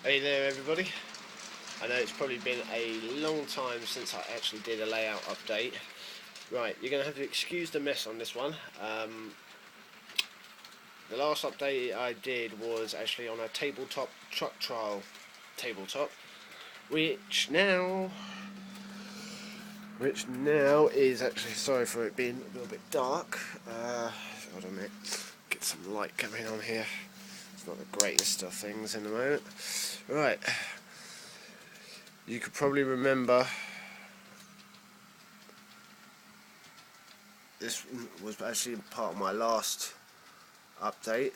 Hey there everybody. I know it's probably been a long time since I actually did a layout update. Right, you're going to have to excuse the mess on this one. The last update I did was actually on a tabletop truck trial tabletop, which now is actually, sorry for it being a little bit dark. Hold on a minute, get some light coming on here. It's not the greatest of things in the moment. Right, you could probably remember this was actually part of my last update,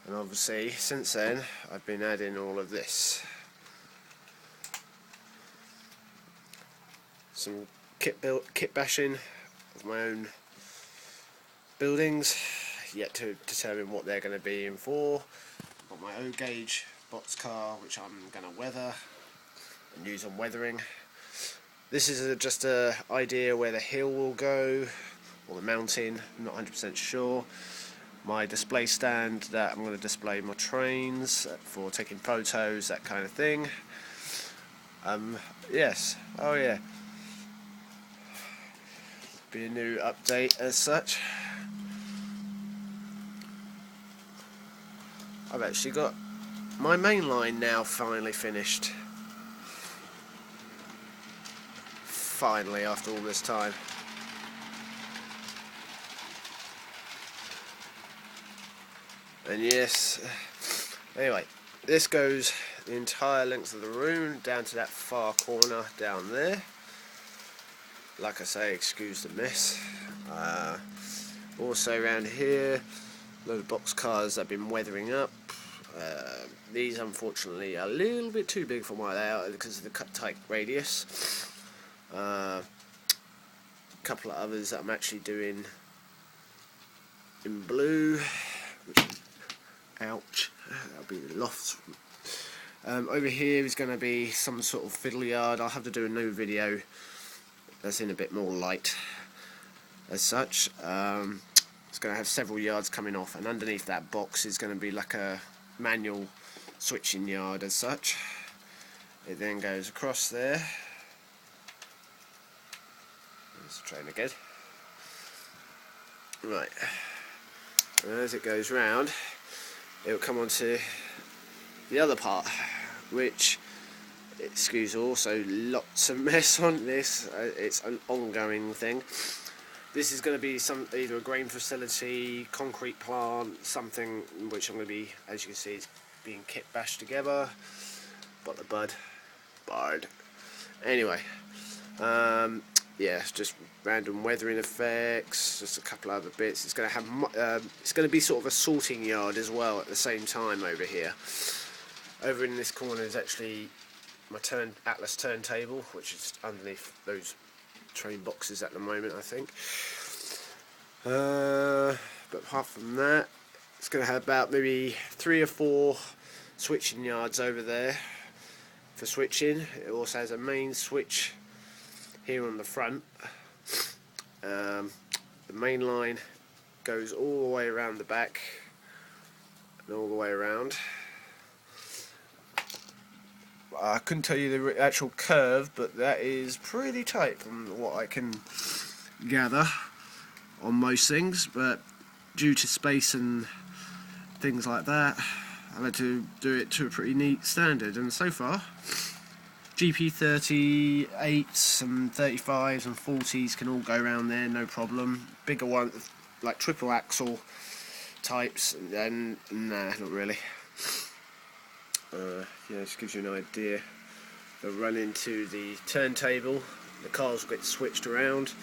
and obviously since then I've been adding all of this. Some kit bashing of my own buildings, yet to determine what they're going to be in for. Got my O gauge boxcar which I'm going to weather and use on weathering. This is just a idea where the hill will go, or the mountain, I'm not 100% sure. My display stand that I'm going to display my trains for taking photos, that kind of thing. Yes, oh yeah. Be a new update as such. I've actually got my main line now finally finished. Finally, after all this time. And yes, anyway, this goes the entire length of the room down to that far corner down there. Like I say, excuse the mess. Also around here, a load of box cars that have been weathering up. These unfortunately are a little bit too big for my layout because of the tight radius. A couple of others that I'm actually doing in blue. Ouch, that'll be the loft. Over here is going to be some sort of fiddle yard. I'll have to do a new video that's in a bit more light as such. It's going to have several yards coming off, and underneath that box is going to be like a manual switching yard as such. It then goes across there. Let's try again. Right, and as it goes round, it will come onto the other part, which, excuse also lots of mess on this. It's an ongoing thing. This is going to be either a grain facility, concrete plant, something which I'm going to be, as you can see, it's being kit bashed together. Got the bard. Anyway, yeah, it's just random weathering effects, just a couple other bits. It's going to have, it's going to be sort of a sorting yard as well at the same time over here. Over in this corner is actually my Atlas turntable, which is underneath those train boxes at the moment, I think. But apart from that, it's going to have about maybe 3 or 4 switching yards over there for switching. It also has a main switch here on the front. The main line goes all the way around the back and all the way around. I couldn't tell you the actual curve, but that is pretty tight from what I can gather on most things, but due to space and things like that, I've had to do it to a pretty neat standard, and so far GP38s and 35s and 40s can all go around there, no problem. Bigger ones, like triple axle types, then nah, not really. Yeah, just gives you an idea. They'll run into the turntable, the cars will get switched around,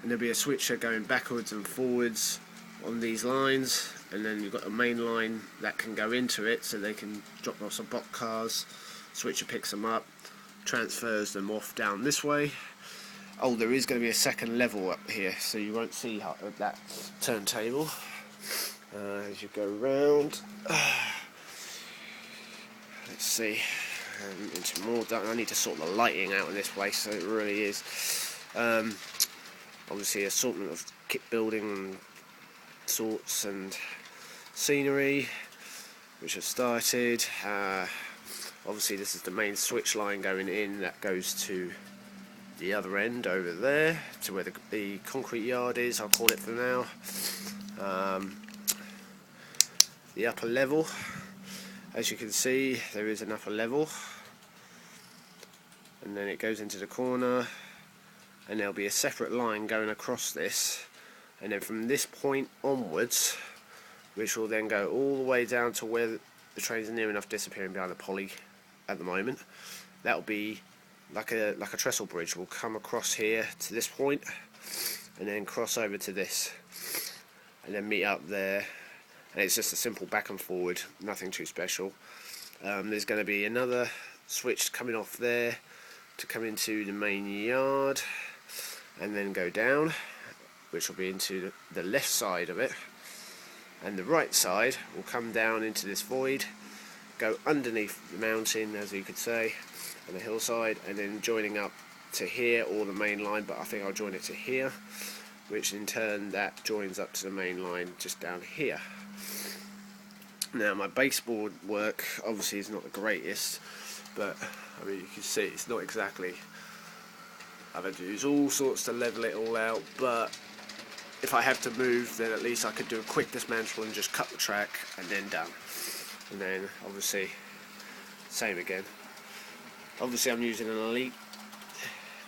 and there'll be a switcher going backwards and forwards on these lines, and then you've got a main line that can go into it, so they can drop off some box cars, switcher picks them up, transfers them off down this way. Oh, there is going to be a second level up here, so you won't see that turntable as you go around. Let's see, into more. I need to sort the lighting out in this place, so it really is. Obviously, assortment of kit building sorts and scenery. which have started. Obviously this is the main switch line going in, that goes to the other end over there, to where the concrete yard is, I'll call it for now. The upper level, as you can see, there is an upper level, and then it goes into the corner, and there'll be a separate line going across this, and then from this point onwards, which will then go all the way down to where the trains are near enough disappearing behind the poly at the moment. That'll be like a trestle bridge. Will come across here to this point, and then cross over to this, and then meet up there. And it's just a simple back and forward, nothing too special. There's going to be another switch coming off there to come into the main yard, and then go down, which will be into the left side of it, and the right side will come down into this void, go underneath the mountain, as you could say, and the hillside, and then joining up to here, or the main line, but I think I'll join it to here, which in turn that joins up to the main line just down here. Now my baseboard work obviously is not the greatest, but I mean, you can see it's not exactly, I've had to use all sorts to level it all out, but if I have to move, then at least I could do a quick dismantle and just cut the track and then done. And then obviously same again. Obviously I'm using an Elite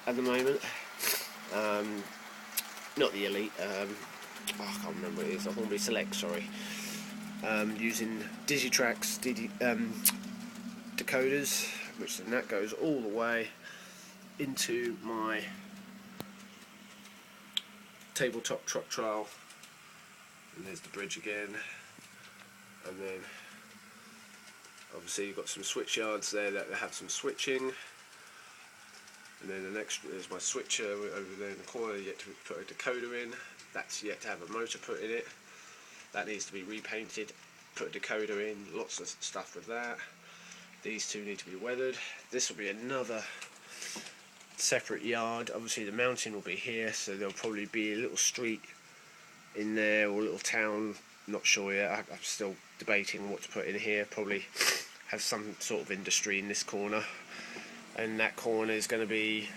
at the moment, not the Elite, I can't remember what it is, the Hornby Select, sorry. Using Digitrax decoders, which then that goes all the way into my tabletop truck trial, and there's the bridge again, and then obviously you've got some switch yards there that have some switching, and then the next is my switcher over there in the corner, yet to put a decoder in, that's yet to have a motor put in it, that needs to be repainted, put a decoder in, lots of stuff with that. These two need to be weathered. This will be another separate yard. Obviously the mountain will be here, so there'll probably be a little street in there, or a little town, not sure yet. I'm still debating what to put in here. Probably have some sort of industry in this corner, and that corner is going to be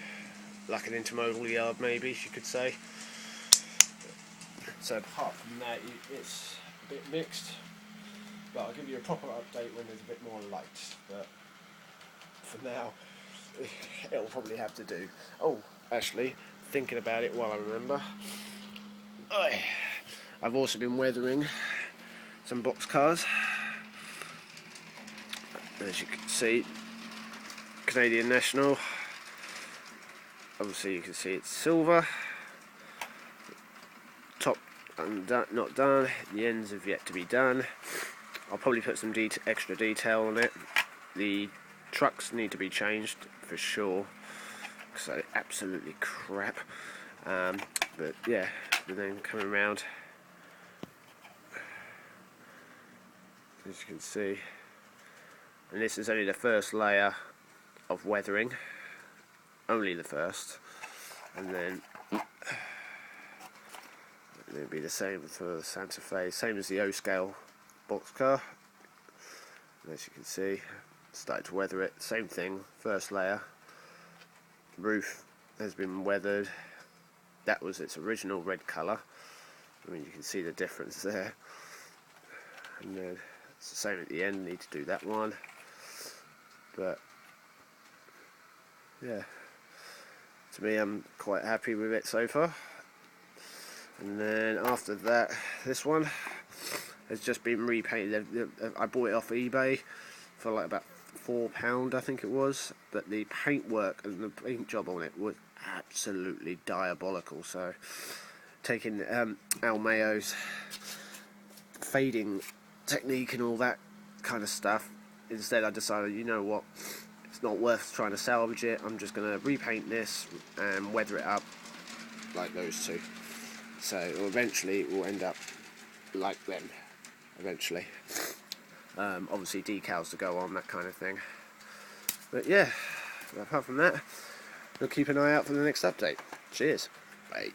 like an intermodal yard, maybe you could say. So apart from that, it's a bit mixed, but I'll give you a proper update when there's a bit more light. But for now, it'll probably have to do. Oh, actually, thinking about it while I remember, I've also been weathering some box cars. As you can see, Canadian National. Obviously you can see it's silver. Top not done, the ends have yet to be done. I'll probably put some extra detail on it. The trucks need to be changed for sure, because they're absolutely crap. But yeah, and then coming around, as you can see, and this is only the first layer of weathering, only the first, and then it'll be the same for the Santa Fe, same as the O-scale boxcar. And as you can see, started to weather it, same thing, first layer. Roof has been weathered. That was its original red colour. I mean, you can see the difference there. And then it's the same at the end, need to do that one. But yeah, to me, I'm quite happy with it so far. And then after that, this one has just been repainted. I bought it off eBay for like about £4, I think it was, but the paintwork and the paint job on it was absolutely diabolical. So taking Al Mayo's fading technique and all that kind of stuff, instead I decided, you know what, it's not worth trying to salvage it, I'm just going to repaint this and weather it up like those two. So eventually it will end up like them, eventually. Obviously decals to go on, that kind of thing. But yeah, apart from that, we'll keep an eye out for the next update. Cheers. Bye.